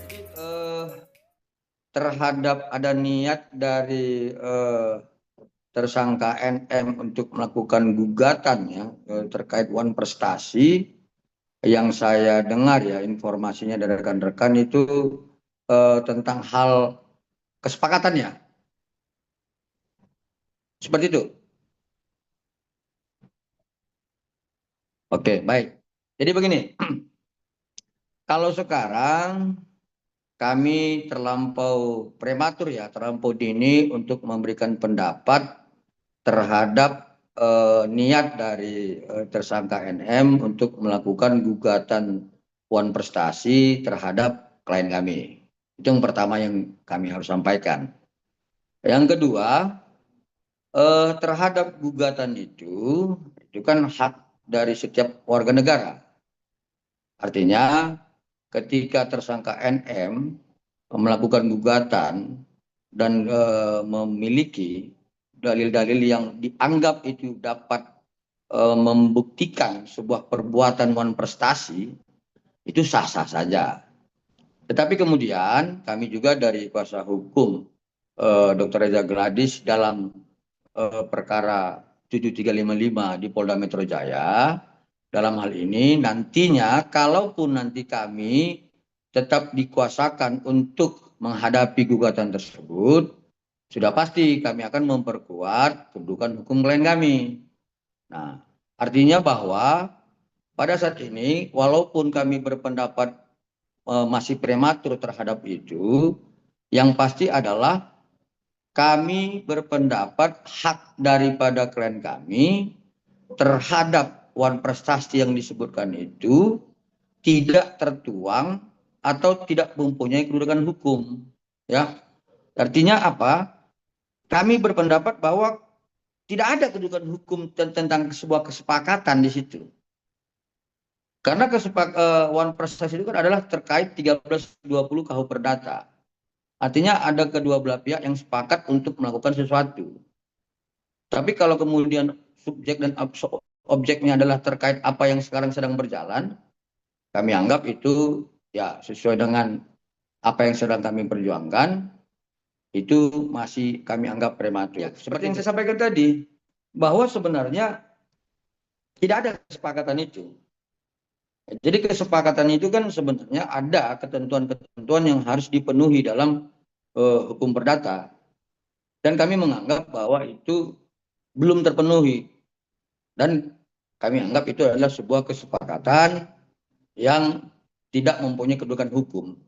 Jadi, terhadap ada niat dari tersangka NM untuk melakukan gugatan ya terkait wan prestasi, yang saya dengar ya informasinya dari rekan-rekan itu tentang hal kesepakatannya. Seperti itu. Oke, baik. Jadi begini, kalau sekarang kami terlampau prematur ya, terlampau dini untuk memberikan pendapat terhadap niat dari tersangka NM untuk melakukan gugatan wan prestasi terhadap klien kami. Itu yang pertama yang kami harus sampaikan. Yang kedua, terhadap gugatan itu kan hak dari setiap warga negara. Artinya ketika tersangka NM melakukan gugatan dan memiliki dalil-dalil yang dianggap itu dapat membuktikan sebuah perbuatan wan prestasi, itu sah-sah saja. Tetapi kemudian kami juga dari kuasa hukum Dr. Reza Gladys dalam perkara 7355 di Polda Metro Jaya, dalam hal ini nantinya kalaupun nanti kami tetap dikuasakan untuk menghadapi gugatan tersebut, sudah pasti kami akan memperkuat kedudukan hukum klien kami. Nah, artinya bahwa pada saat ini walaupun kami berpendapat masih prematur terhadap itu, yang pasti adalah kami berpendapat hak daripada klien kami terhadap wan prestasi yang disebutkan itu tidak tertuang atau tidak mempunyai kedudukan hukum. Ya, artinya apa? Kami berpendapat bahwa tidak ada kedudukan hukum tentang sebuah kesepakatan di situ. Karena wan prestasi itu kan adalah terkait 1320 KUH Perdata. Artinya ada kedua belah pihak yang sepakat untuk melakukan sesuatu. Tapi kalau kemudian subjek dan objeknya adalah terkait apa yang sekarang sedang berjalan, kami anggap itu ya sesuai dengan apa yang sedang kami perjuangkan, itu masih kami anggap prematur. Ya, seperti yang saya sampaikan tadi, bahwa sebenarnya tidak ada kesepakatan itu. Jadi kesepakatan itu kan sebenarnya ada ketentuan-ketentuan yang harus dipenuhi dalam hukum perdata. Dan kami menganggap bahwa itu belum terpenuhi. Dan kami anggap itu adalah sebuah kesepakatan yang tidak mempunyai kedudukan hukum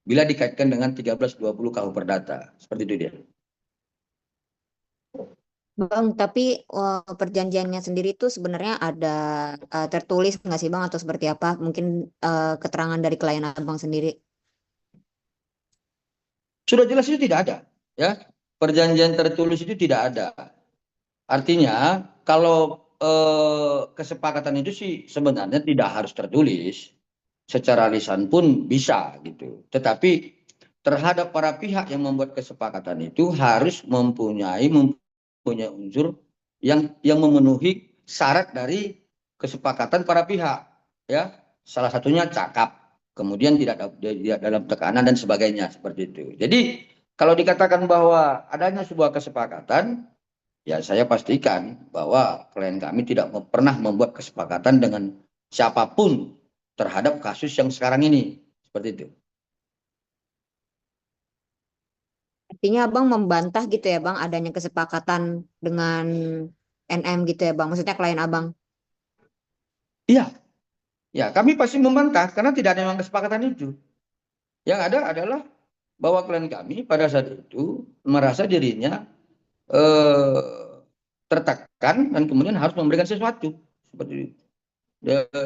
bila dikaitkan dengan 1320 KUH Perdata. Seperti itu dia. Bang, tapi perjanjiannya sendiri itu sebenarnya ada tertulis nggak sih Bang atau seperti apa? Mungkin keterangan dari klien Abang sendiri. Sudah jelas itu tidak ada. Ya, perjanjian tertulis itu tidak ada. Artinya kalau kesepakatan itu sih sebenarnya tidak harus tertulis, secara lisan pun bisa gitu. Tetapi terhadap para pihak yang membuat kesepakatan itu harus mempunyai unsur yang memenuhi syarat dari kesepakatan para pihak, ya. Salah satunya cakap, kemudian tidak dalam tekanan dan sebagainya seperti itu. Jadi kalau dikatakan bahwa adanya sebuah kesepakatan, ya saya pastikan bahwa klien kami tidak pernah membuat kesepakatan dengan siapapun terhadap kasus yang sekarang ini. Seperti itu. Artinya Abang membantah gitu ya Bang adanya kesepakatan dengan NM gitu ya Bang. Maksudnya klien Abang. Iya, ya kami pasti membantah karena tidak ada memang kesepakatan itu. Yang ada adalah bahwa klien kami pada saat itu merasa dirinya tertekan dan kemudian harus memberikan sesuatu. Seperti itu.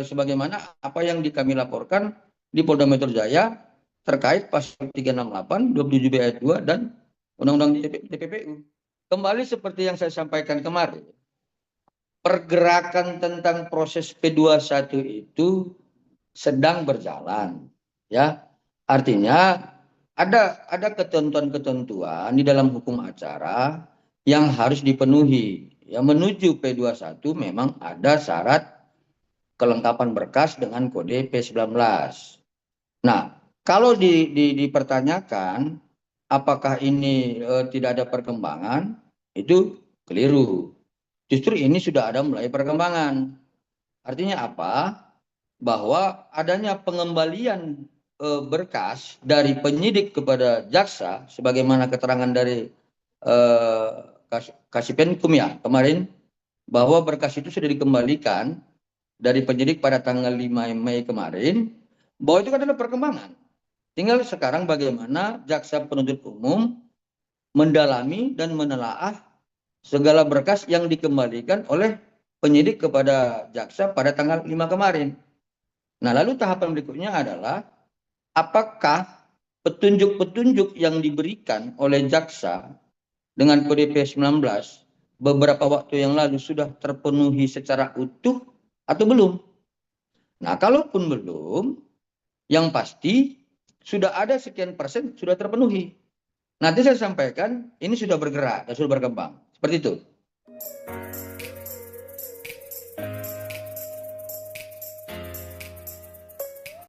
Sebagaimana apa yang kami laporkan di Polda Metro Jaya terkait pasal 368, 27 B ayat 2 dan Undang-Undang TPPU. Kembali seperti yang saya sampaikan kemarin, pergerakan tentang proses P21 itu sedang berjalan, ya. Artinya ada ketentuan-ketentuan di dalam hukum acara yang harus dipenuhi. Ya, menuju P21 memang ada syarat kelengkapan berkas dengan kode P19. Nah, kalau dipertanyakan apakah ini tidak ada perkembangan, itu keliru. Justru ini sudah ada mulai perkembangan. Artinya apa? Bahwa adanya pengembalian berkas dari penyidik kepada jaksa, sebagaimana keterangan dari Kasipenkum ya kemarin, bahwa berkas itu sudah dikembalikan dari penyidik pada tanggal 5 Mei kemarin, bahwa itu kan adalah perkembangan. Tinggal sekarang bagaimana jaksa penuntut umum mendalami dan menelaah segala berkas yang dikembalikan oleh penyidik kepada jaksa pada tanggal 5 kemarin. Nah, lalu tahapan berikutnya adalah apakah petunjuk-petunjuk yang diberikan oleh jaksa dengan kode P19 beberapa waktu yang lalu sudah terpenuhi secara utuh atau belum? Nah, kalaupun belum, yang pasti sudah ada sekian persen sudah terpenuhi. Nanti saya sampaikan ini sudah bergerak dan sudah berkembang. Seperti itu.